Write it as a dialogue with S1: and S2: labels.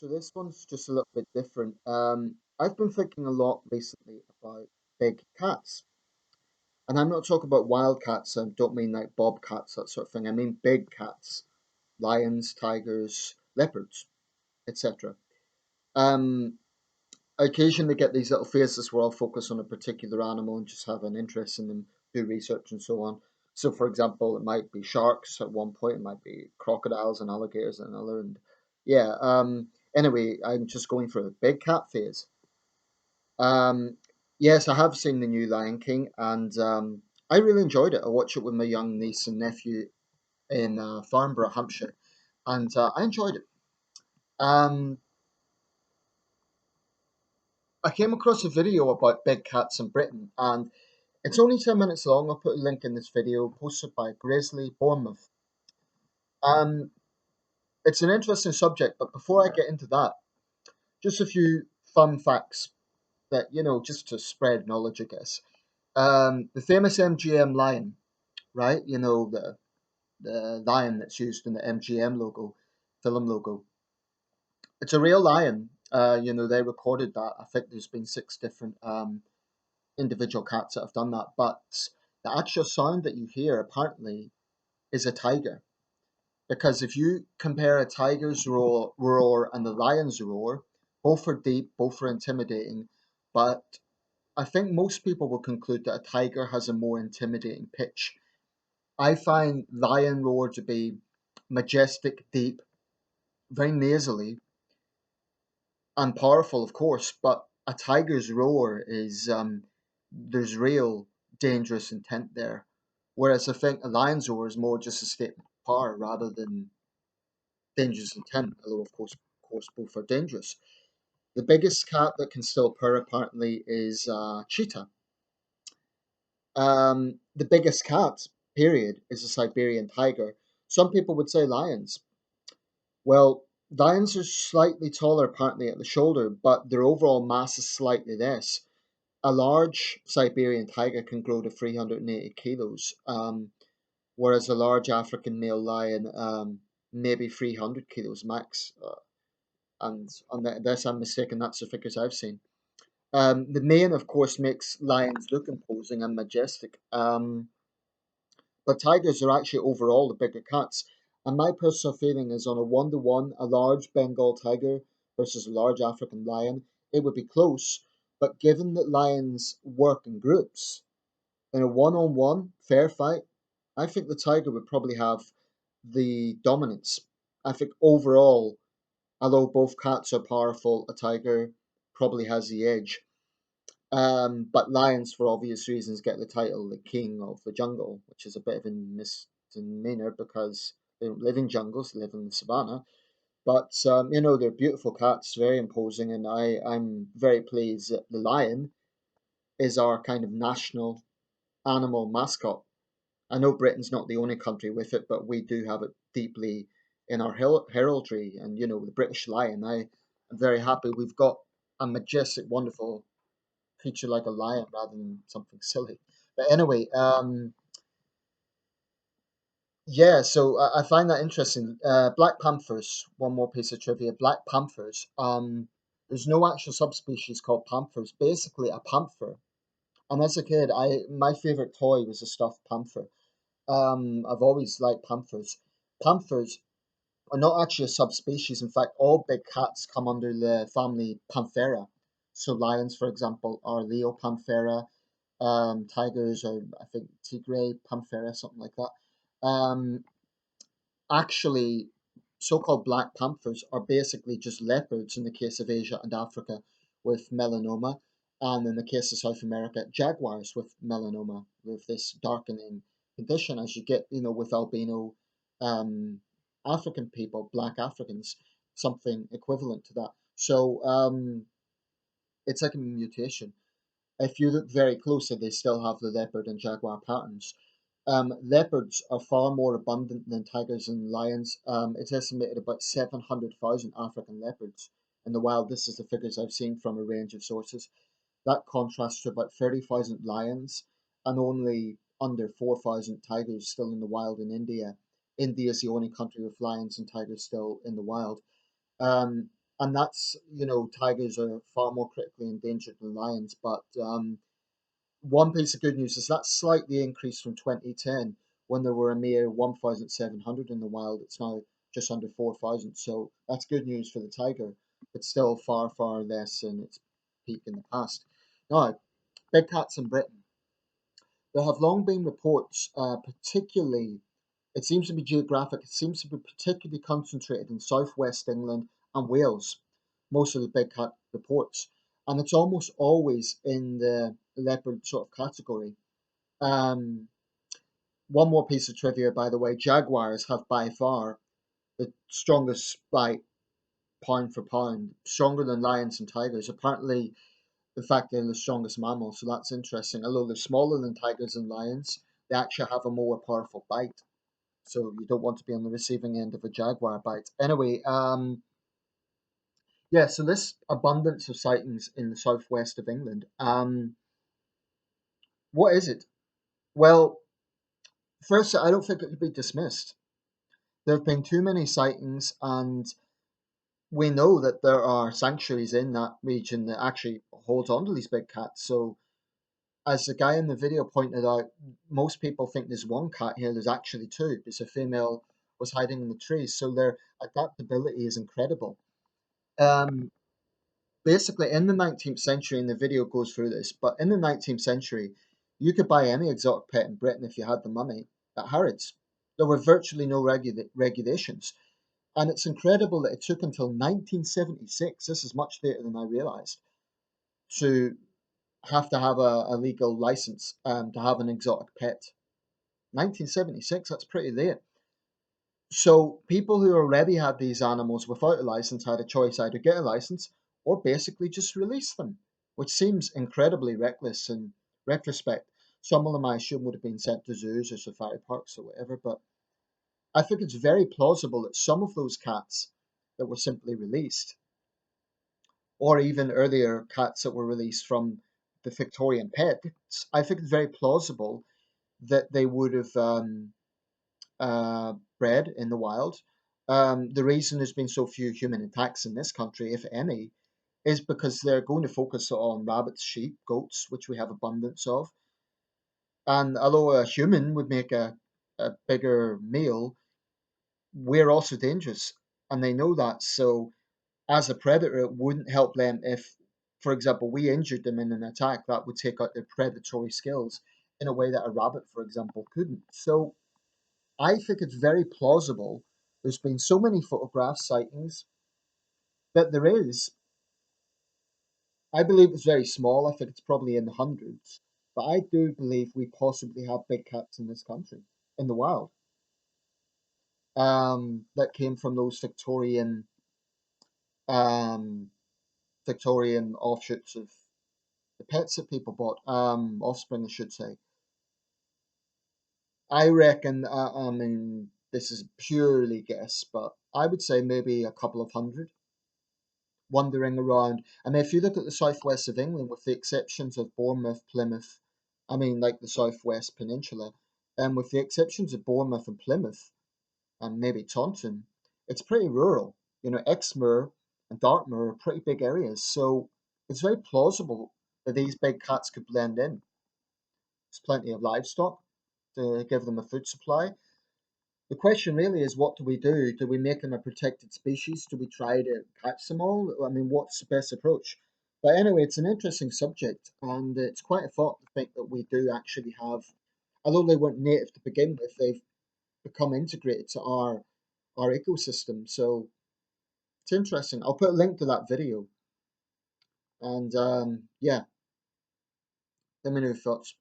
S1: So this one's just a little bit different. I've been thinking a lot recently about big cats, and I'm not talking about wild cats. I don't mean like bobcats, that sort of thing. I mean big cats, lions, tigers, leopards, etc. Um, I occasionally get these little phases where I'll focus on a particular animal and just have an interest in them, do research and so on. So, for example, it might be sharks at one point, it might be crocodiles and alligators at another, and yeah. Anyway, I'm just going for a big cat phase. Um, yes, I have seen the new Lion King, and I really enjoyed it. I watched it with my young niece and nephew in Farnborough, Hampshire, and I enjoyed it. Um, I came across a video about big cats in Britain, and it's only 10 minutes long. I'll put a link in this video, posted by Grizzly Bournemouth. Um, it's an interesting subject, but before I get into that, just a few fun facts that, just to spread knowledge, I guess. The famous MGM lion, right? The lion that's used in the MGM logo, film logo. It's a real lion. They recorded that. I think there's been six different individual cats that have done that, but the actual sound that you hear apparently is a tiger. Because if you compare a tiger's roar and the lion's roar, both are deep, both are intimidating, but I think most people will conclude that a tiger has a more intimidating pitch. I find lion roar to be majestic, deep, very nasally, and powerful, of course, but a tiger's roar is there's real dangerous intent there. Whereas I think a lion's roar is more just a statement of power rather than dangerous intent, although of course both are dangerous. The biggest cat that can still purr apparently is cheetah. The biggest cat, period, is a Siberian tiger. Some people would say lions. Well, lions are slightly taller apparently at the shoulder, but their overall mass is slightly less. A large Siberian tiger can grow to 380 kilos, whereas a large African male lion, maybe 300 kilos max. And unless I'm mistaken, that's the figures I've seen. The mane, of course, makes lions look imposing and majestic, but tigers are actually overall the bigger cats. And my personal feeling is on a 1-to-1, a large Bengal tiger versus a large African lion, it would be close. But given that lions work in groups, in a one-on-one fair fight, I think the tiger would probably have the dominance. I think overall, although both cats are powerful, a tiger probably has the edge. But lions, for obvious reasons, get the title the king of the jungle, which is a bit of a misdemeanor because they don't live in jungles, they live in the savannah. But they're beautiful cats, very imposing, and I'm very pleased that the lion is our kind of national animal mascot. I know Britain's not the only country with it, but we do have it deeply in our heraldry. And the British lion, am very happy we've got a majestic, wonderful creature like a lion rather than something silly. But anyway, yeah, so I find that interesting. Black panthers, one more piece of trivia. Black panthers, there's no actual subspecies called panthers. Basically, a panther. And as a kid, my favorite toy was a stuffed panther. I've always liked panthers. Panthers are not actually a subspecies. In fact, all big cats come under the family Panthera. So lions, for example, are Leopanthera. Tigers are, I think, Tigray Panthera, something like that. Um, Actually, so-called black panthers are basically just leopards in the case of Asia and Africa with melanoma, and in the case of South America, jaguars with melanoma with this darkening condition, as you get, with albino um, African people, black Africans, something equivalent to that. So it's like a mutation. If you look very closely, they still have the leopard and jaguar patterns. Leopards are far more abundant than tigers and lions. It's estimated about 700,000 African leopards in the wild. This is the figures I've seen from a range of sources. That contrasts to about 30,000 lions and only under 4,000 tigers still in the wild in India. India is the only country with lions and tigers still in the wild. Um, and that's, tigers are far more critically endangered than lions. But one piece of good news is that's slightly increased from 2010 when there were a mere 1,700 in the wild. It's now just under 4,000. So that's good news for the tiger, but still far, far less than its peak in the past. Now, big cats in Britain. There have long been reports, particularly, it seems to be geographic, it seems to be particularly concentrated in southwest England and Wales, most of the big cat reports. And it's almost always in the leopard sort of category. Um, One more piece of trivia, by the way, jaguars have by far the strongest bite pound for pound, stronger than lions and tigers. Apparently, in fact, they're the strongest mammal, so that's interesting. Although they're smaller than tigers and lions, they actually have a more powerful bite. So you don't want to be on the receiving end of a jaguar bite. Anyway, yeah, so this abundance of sightings in the southwest of England, what is it? Well, first, I don't think it could be dismissed. There have been too many sightings, and we know that there are sanctuaries in that region that actually hold on to these big cats. So, as the guy in the video pointed out, most people think there's one cat here. There's actually two because a female was hiding in the trees. So their adaptability is incredible. Um, Basically, in the 19th century, and the video goes through this, but in the 19th century, you could buy any exotic pet in Britain if you had the money at Harrods. There were virtually no regulations. And it's incredible that it took until 1976, this is much later than I realized, to have to have a legal license to have an exotic pet. 1976, that's pretty late. So people who already had these animals without a license had a choice either get a license or basically just release them, which seems incredibly reckless in retrospect. Some of them I assume would have been sent to zoos or safari parks or whatever, but I think it's very plausible that some of those cats that were simply released, or even earlier cats that were released from the Victorian pets, I think it's very plausible that they would have bred in the wild. The reason there's been so few human attacks in this country, if any, is because they're going to focus on rabbits, sheep, goats, which we have abundance of. And although a human would make a bigger meal, we're also dangerous. And they know that. So, as a predator, it wouldn't help them if, for example, we injured them in an attack that would take out their predatory skills in a way that a rabbit, for example, couldn't. So, I think it's very plausible. There's been so many photograph sightings that there is. I believe it's very small. I think it's probably in the hundreds. But I do believe we possibly have big cats in this country, in the wild, that came from those um, Victorian offshoots of the pets that people bought, offspring, I should say. I reckon, I mean, this is purely guess, but I would say maybe a couple of hundred wandering around. I mean, if you look at the southwest of England, with the exceptions of Bournemouth, Plymouth, I mean, like the southwest peninsula, and with the exceptions of Bournemouth and Plymouth, and maybe Taunton, it's pretty rural. Exmoor and Dartmoor are pretty big areas, so it's very plausible that these big cats could blend in. There's plenty of livestock to give them a food supply. The question really is, what do we do? Do we make them a protected species? Do we try to catch them all? I mean, what's the best approach? But anyway, it's an interesting subject, and it's quite a thought to think that we do actually have, although they weren't native to begin with, they've become integrated to our ecosystem. So it's interesting. I'll put a link to that video, and yeah, let me know your thoughts.